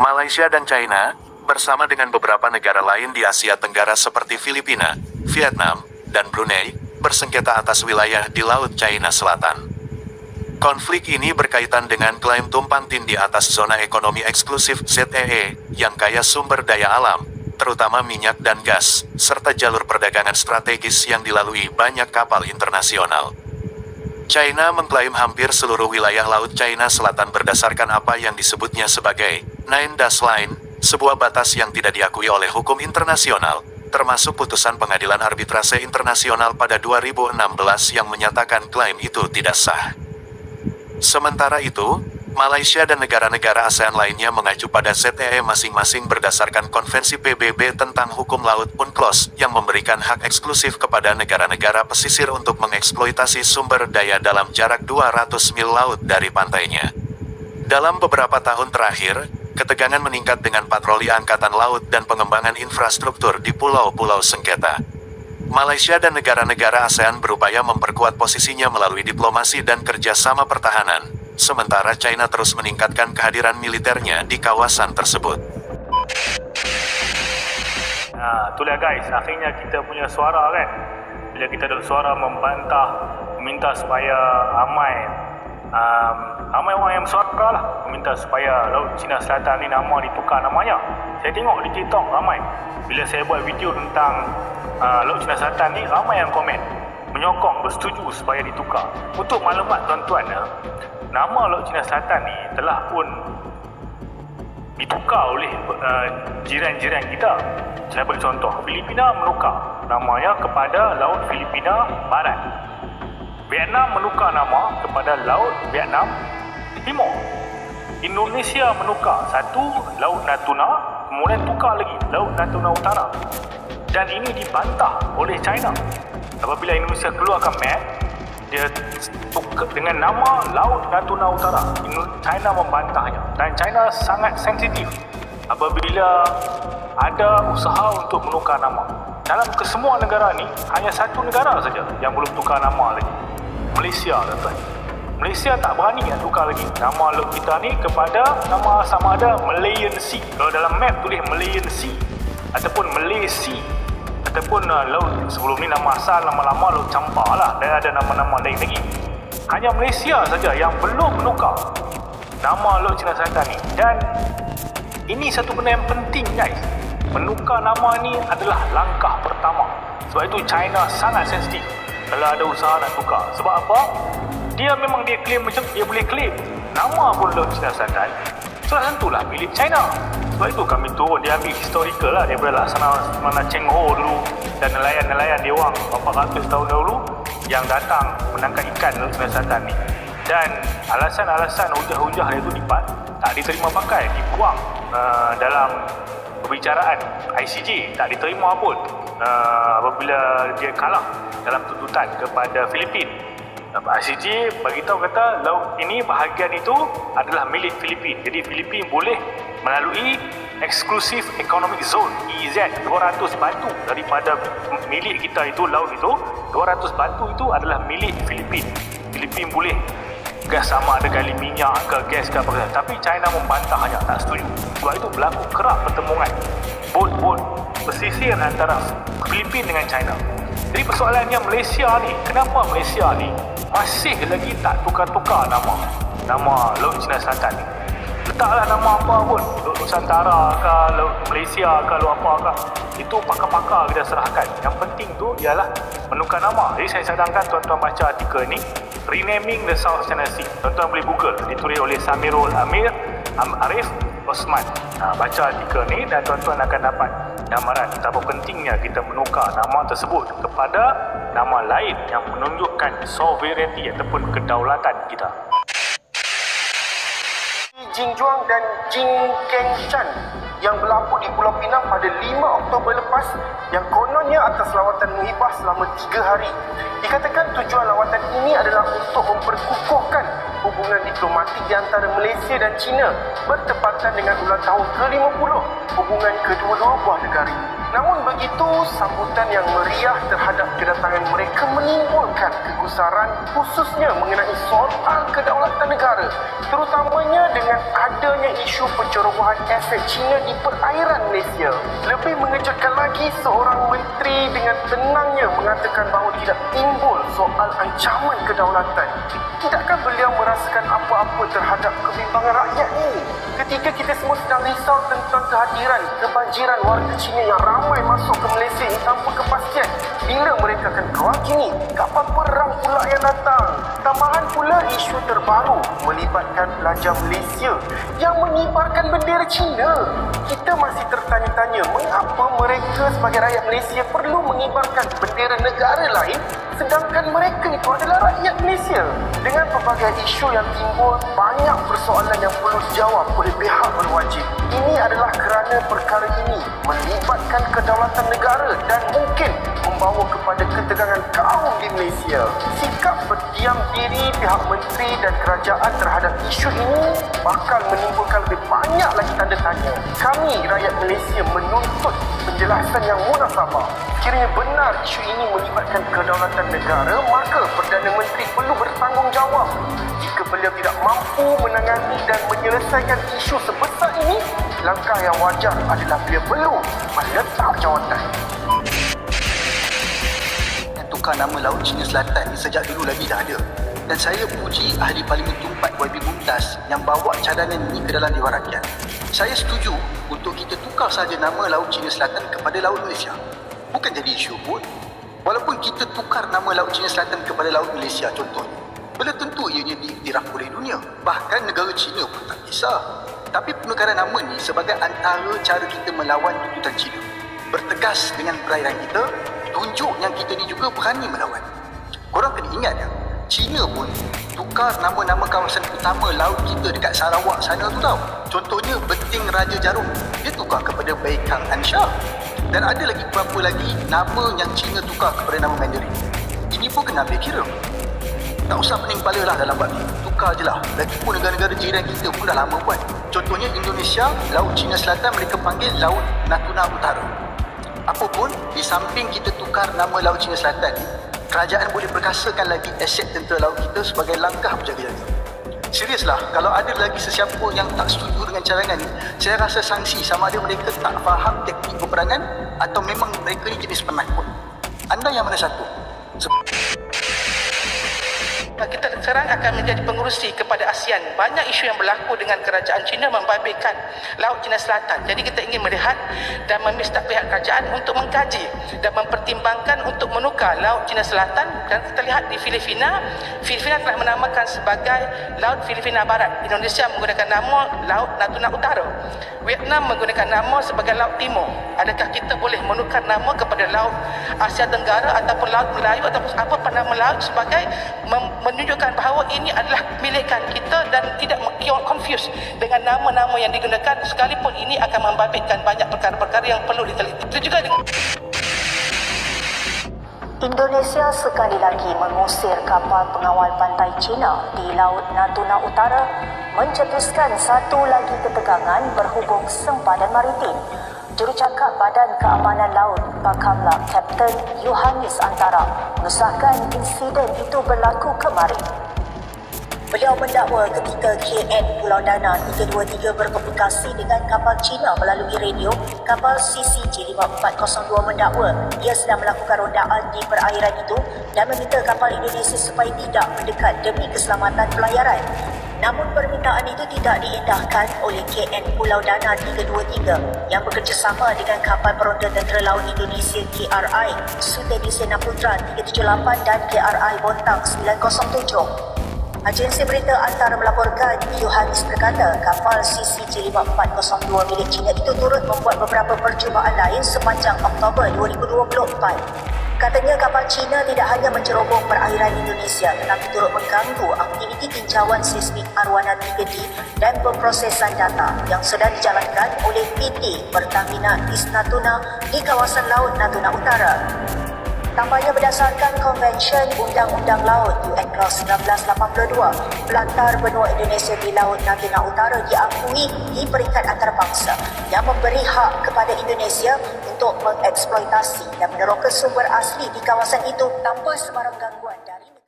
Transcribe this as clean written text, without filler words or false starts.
Malaysia dan China, bersama dengan beberapa negara lain di Asia Tenggara seperti Filipina, Vietnam, dan Brunei, bersengketa atas wilayah di Laut China Selatan. Konflik ini berkaitan dengan klaim tumpang tindih atas zona ekonomi eksklusif ZEE, yang kaya sumber daya alam, terutama minyak dan gas, serta jalur perdagangan strategis yang dilalui banyak kapal internasional. China mengklaim hampir seluruh wilayah Laut China Selatan berdasarkan apa yang disebutnya sebagai Nine Dash Line, sebuah batas yang tidak diakui oleh hukum internasional, termasuk putusan Pengadilan Arbitrase Internasional pada 2016 yang menyatakan klaim itu tidak sah. Sementara itu, Malaysia dan negara-negara ASEAN lainnya mengacu pada ZEE masing-masing berdasarkan Konvensi PBB tentang Hukum Laut UNCLOS yang memberikan hak eksklusif kepada negara-negara pesisir untuk mengeksploitasi sumber daya dalam jarak 200 mil laut dari pantainya. Dalam beberapa tahun terakhir, ketegangan meningkat dengan patroli angkatan laut dan pengembangan infrastruktur di pulau-pulau sengketa. Malaysia dan negara-negara ASEAN berupaya memperkuat posisinya melalui diplomasi dan kerjasama pertahanan, sementara China terus meningkatkan kehadiran militernya di kawasan tersebut. Itulah guys, akhirnya kita punya suara kan. Bila kita ada suara membantah, meminta supaya ramai orang yang bersuara lah, meminta supaya Laut Cina Selatan ni nama ditukar namanya. Saya tengok di TikTok ramai. Bila saya buat video tentang Laut Cina Selatan ni, ramai yang komen menyokong, bersetuju supaya ditukar. Untuk maklumat tuan-tuan, nama Laut Cina Selatan ni telah pun ditukar oleh jiran-jiran kita. Saya beri contoh, Filipina menukar namanya kepada Laut Filipina Barat. Vietnam menukar nama kepada Laut Vietnam Timur. Indonesia menukar satu Laut Natuna, kemudian tukar lagi Laut Natuna Utara. Dan ini dibantah oleh China. Apabila Indonesia keluarkan map, dia tukar dengan nama Laut Natuna Utara. China membantahnya. Dan China sangat sensitif apabila ada usaha untuk menukar nama. Dalam kesemua negara ni, hanya satu negara saja yang belum tukar nama lagi. Malaysia, tuan-tuan. Malaysia tak berani nak tukar lagi nama laut kita ni kepada nama sama ada Malayan Sea. Kalau dalam map tulis Malayan Sea ataupun Malaysia, ataupun laut sebelum ni nama asal, nama-nama Laut Campar lah, dan ada nama-nama lain lagi. Hanya Malaysia saja yang belum menukar nama Laut Cina Selatan ni. Dan ini satu benda yang penting guys. Menukar nama ni adalah langkah pertama. Sebab itu China sangat sensitif kalau ada usaha nak tukar. Sebab apa? Dia memang dia claim macam dia boleh claim nama pun Laut Cina Selatan sudah tentulah milik China. Sebab itu kami turun, dia ambil historical lah daripada Laksana Cheng Ho dulu dan nelayan-nelayan dia orang berapa ratus tahun dahulu yang datang menangkap ikan Laut Cina Selatan ni. Dan alasan-alasan hujah-hujah dia tu tak diterima pakai, dibuang dalam perbicaraan ICJ, tak diterima pun apabila dia kalah dalam tuntutan kepada Filipina. ICJ beritahu kata laut ini, bahagian itu adalah milik Filipina. Jadi Filipina boleh melalui Exclusive Economic Zone EEZ 200 batu daripada milik kita itu, laut itu 200 batu itu adalah milik Filipina. Filipina boleh gas sama ada gali minyak ke gas ke apa, tapi China membantahnya, tak setuju. Sebab itu berlaku kerap pertemuan bot-bot pesisir antara Filipina dengan China. Jadi persoalannya Malaysia ni, kenapa Malaysia ni masih lagi tak tukar-tukar nama Laut Cina Selatan ni? Letaklah nama apa pun, Laut Nusantara ke, Laut Malaysia ke, Laut apa ke, itu pakar-pakar kita serahkan. Yang penting tu ialah menukar nama. Jadi saya cadangkan tuan-tuan baca artikel ni, Renaming the South China Sea. Tuan-tuan boleh google, ditulis oleh Samirul Arif Osman. Baca artikel ni dan tuan-tuan akan dapat gambaran betapa pentingnya kita menukar nama tersebut kepada nama lain yang menunjukkan sovereignty ataupun kedaulatan kita. Jin Juang dan Jin Keng Chan yang berlabuh di Pulau Pinang pada 5 Oktober lepas, yang kononnya atas lawatan muhibah selama 3 hari. Dikatakan tujuan lawatan ini adalah untuk memperkukuhkan hubungan diplomatik di antara Malaysia dan China bertepatan dengan ulang tahun ke-50 hubungan kedua-dua buah negara. Namun begitu, sambutan yang meriah terhadap kedatangan mereka menimbulkan kegusaran khususnya mengenai soal kedaulatan negara, terutamanya dengan adanya isu pencerobohan aset China di perairan Malaysia. Lebih mengejutkan lagi, seorang menteri dengan tenangnya mengatakan bahawa tidak timbul soal ancaman kedaulatan. Tidakkah beliau merasakan apa-apa terhadap kebimbangan rakyat ini? Ketika kita semua sedang risau tentang kehadiran kebanjiran warga Cina yang ramai masuk ke Malaysia ini tanpa kepastian bila mereka akan keluar kini, kapal perang pula yang datang. Tambahan pula isu terbaru melibatkan pelajar Malaysia yang mengibarkan bendera Cina. Kita masih tertanya-tanya mengapa mereka sebagai rakyat Malaysia perlu mengibarkan bendera negara lain sedangkan mereka itu adalah rakyat Malaysia. Dengan pelbagai isu yang timbul, banyak persoalan yang perlu dijawab oleh pihak berwajib. Ini adalah kerana perkara ini melibatkan kedaulatan negara dan mungkin membawa kepada ketegangan kaum di Malaysia. Sikap berdiam diri pihak menteri dan kerajaan terhadap isu ini bakal menimbulkan lebih banyak lagi tanda tanya. Kami, rakyat Malaysia, menuntut penjelasan yang munasabah. Sekiranya benar isu ini melibatkan kedaulatan negara, maka Perdana Menteri perlu bertanggungjawab. Jika beliau tidak mampu menangani dan menyelesaikan isu sebesar ini, langkah yang wajar adalah beliau perlu meletak jawatan. Yang tukar nama Laut Cina Selatan ni sejak dulu lagi dah ada. Dan saya puji Ahli Parlimen Tumpat YB Mumtaz yang bawa cadangan ini ke dalam Dewan Rakyat. Saya setuju untuk kita tukar saja nama Laut Cina Selatan kepada Laut Malaysia. Bukan jadi isu pun. Walaupun kita tukar nama Laut Cina Selatan kepada Laut Malaysia contohnya, belum tentu ianya diiktiraf oleh dunia. Bahkan negara China pun tak kisah. Tapi penukaran nama ni sebagai antara cara kita melawan tuntutan China. Bertegas dengan perairan kita, tunjuk yang kita ni juga berani melawan. Korang kena ingat ya, China pun tukar nama-nama kawasan utama laut kita dekat Sarawak sana tu tau. Contohnya Beting Raja Jarum, dia tukar kepada Baikang Ansha. Dan ada lagi beberapa lagi nama yang China tukar kepada nama Mandarin. Ini pun kena ambil kira. Tak usah pening kepala lah dalam bab ni. Tukar je lah. Lagipun negara-negara jiran kita pun dah lama buat. Contohnya Indonesia, Laut Cina Selatan mereka panggil Laut Natuna Utara. Apapun, di samping kita tukar nama Laut Cina Selatan ni, kerajaan boleh perkasakan lagi aset tentera laut kita sebagai langkah berjaga-jaga. Seriuslah, kalau ada lagi sesiapa yang tak setuju dengan cadangan ni, saya rasa sanksi sama ada mereka tak faham teknik peperangan atau memang mereka ni jenis penakut. Anda yang mana satu? Kita sekarang akan menjadi pengurusi kepada ASEAN. Banyak isu yang berlaku dengan kerajaan China membabitkan Laut Cina Selatan. Jadi kita ingin melihat dan meminta pihak kerajaan untuk mengkaji dan mempertimbangkan untuk menukar Laut Cina Selatan. Dan kita lihat di Filipina telah menamakan sebagai Laut Filipina Barat. Indonesia menggunakan nama Laut Natuna Utara. Vietnam menggunakan nama sebagai Laut Timur. Adakah kita boleh menukar nama kepada Laut Asia Tenggara ataupun Laut Melayu ataupun apa nama laut sebagai menunjukkan bahawa ini adalah milikan kita dan tidak confuse dengan nama-nama yang digunakan, sekalipun ini akan membabitkan banyak perkara-perkara yang perlu diteliti. Itu juga dengan Indonesia sekali lagi mengusir kapal pengawal pantai China di Laut Natuna Utara, mencetuskan satu lagi ketegangan berhubung sempadan maritim. Jurucakap Badan Keamanan Laut Bakamla Kapten Yohanis Antara mengesahkan insiden itu berlaku kemarin. Beliau mendakwa ketika KN Pulau Dana 323 berkomunikasi dengan kapal China melalui radio, kapal CCG 5402 mendakwa ia sedang melakukan rondaan di perairan itu dan meminta kapal Indonesia supaya tidak mendekat demi keselamatan pelayaran. Namun permintaan itu tidak diindahkan oleh KN Pulau Dana 323 yang bekerjasama dengan kapal peronda Tentera Laut Indonesia KRI Sutedi Sena Putra 378 dan KRI Bontang 907. Agensi berita Antara melaporkan Yohanis berkata kapal CCG 5402 milik China itu turut membuat beberapa percubaan lain sepanjang Oktober 2024. Katanya kapal China tidak hanya mencerobong perairan Indonesia tetapi turut mengganggu aktiviti tinjauan seismik arwana 3D dan pemprosesan data yang sedang dijalankan oleh PT Pertamina East Natuna di kawasan Laut Natuna Utara. Tambahnya berdasarkan Konvensyen Undang-Undang Laut UNCLOS 1982, belantar benua Indonesia di Laut Natuna Utara diakui di peringkat antarabangsa yang memberi hak kepada Indonesia untuk mengeksploitasi dan meneroka sumber asli di kawasan itu tanpa sebarang gangguan.